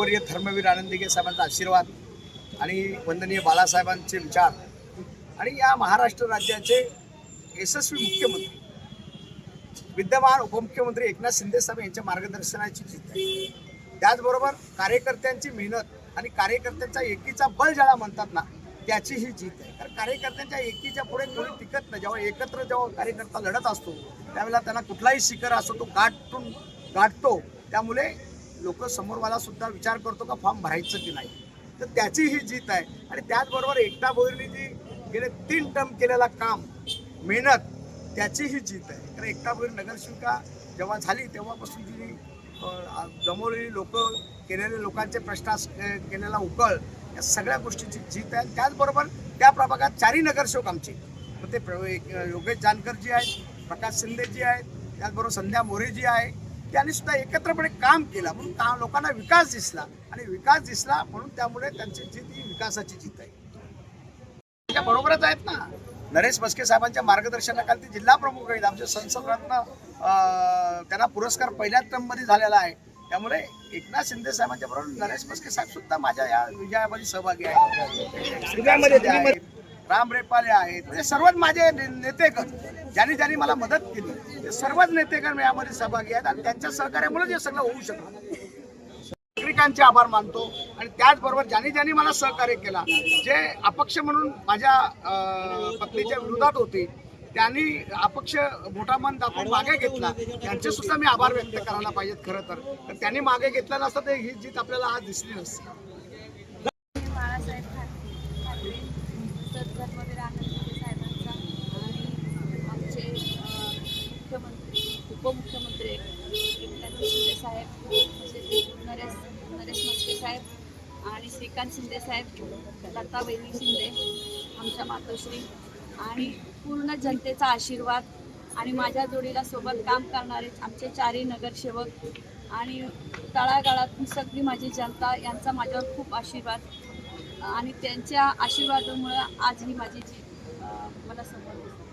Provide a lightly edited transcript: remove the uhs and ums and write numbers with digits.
माननीय धर्मवीर आनंदीगे साहेबांचा आशीर्वाद आणि वंदनीय बाळासाहेबांचे विचार आणि या महाराष्ट्र राज्याचे यशस्वी मुख्यमंत्री विद्यमान उपमुख्यमंत्री एकनाथ शिंदे साहेब यांच्या मार्गदर्शनाची जीत आहे। त्याचबरोबर कार्यकर्त्यांची मेहनत आणि कार्यकर्त्यांचा एकीचा बळ ज्याला म्हणतात ना, त्याची ही जीत आहे। तर कार्यकर्त्यांच्या एकीच्या पुढे कोणी टिकत नाही। जेव्हा कार्यकर्ता लढत असतो त्यावेळेला त्यांना कुठलाही शिखर असतो तो गाठतो। त्यामुळे लोक समोरवाला सुद्धा विचार करतो का फॉर्म भरायचं की नाही, तर त्याची ही जीत आहे। आणि त्याचबरोबर एकता भोईरनी जी गेले 3 टर्म केलेला काम मेहनत त्याची ही जीत आहे। तर एकता भोईर नगरसेविका जेव्हा झाली तेव्हापासून जी जमवलेली केलेले लोकांचे प्रश्न केलेला उकळ या सगळ्या गोष्टीची जीत आहे। त्याचबरोबर त्या प्रभागात 4 नगरसेवक आमचे मग ते योगेश जानकरजी आहेत, प्रकाश शिंदेजी आहेत, त्याचबरोबर संध्या मोरेजी आहे, त्यांनी सुद्धा एकत्रपणे काम केलं म्हणून लोकांना विकास दिसला आणि विकास दिसला म्हणून त्यामुळे त्यांची जीत ही विकासाची जीत आहे। त्या बरोबरच आहेत ना, नरेश म्हस्के साहेबांच्या मार्गदर्शनाखाली जिल्हा प्रमुख आहेत आमचे संसदरत्न, त्यांना पुरस्कार पहिल्या टर्ममध्ये झालेला आहे। त्यामुळे एकनाथ शिंदे साहेबांच्या बरोबर नरेश म्हस्के साहेब सुद्धा माझ्या या विजयामध्ये सहभागी आहेत। राम रेपाले आहेत, म्हणजे सर्वच माझे नेतेगण ज्यांनी मला मदत केली ते सर्वच नेतेगण यामध्ये सहभागी आहेत आणि त्यांच्या सहकार्यामुळे हे सगळं होऊ शकतं। नागरिकांचे आभार मानतो आणि त्याचबरोबर ज्यांनी मला सहकार्य केला, जे अपक्ष म्हणून माझ्या पत्नीच्या विरोधात होते त्यांनी अपक्ष मोठा मन दाखवून मागे घेतला, त्यांचे सुद्धा मी आभार व्यक्त करायला पाहिजेत। खरं तर त्यांनी मागे घेतलं नसतं तर ही जीत आपल्याला आज दिसली नसती। धर्मवीर आनंदीगे साहेबांचा आणि आमचे मुख्यमंत्री उपमुख्यमंत्री एकनाथ शिंदे साहेब, नरेश म्हस्के साहेब आणि श्रीकांत शिंदे साहेब, लता वहिनी शिंदे, आमच्या मातोश्री आणि पूर्ण जनतेचा आशीर्वाद आणि माझ्या जोडीला सोबत काम करणारे आमचे 4 नगरसेवक आणि तळागाळातून सगळी माझी जनता यांचा माझ्यावर खूप आशीर्वाद आणि त्यांच्या आशीर्वादामुळे आज ही माझी जीत मला समोर दिसते।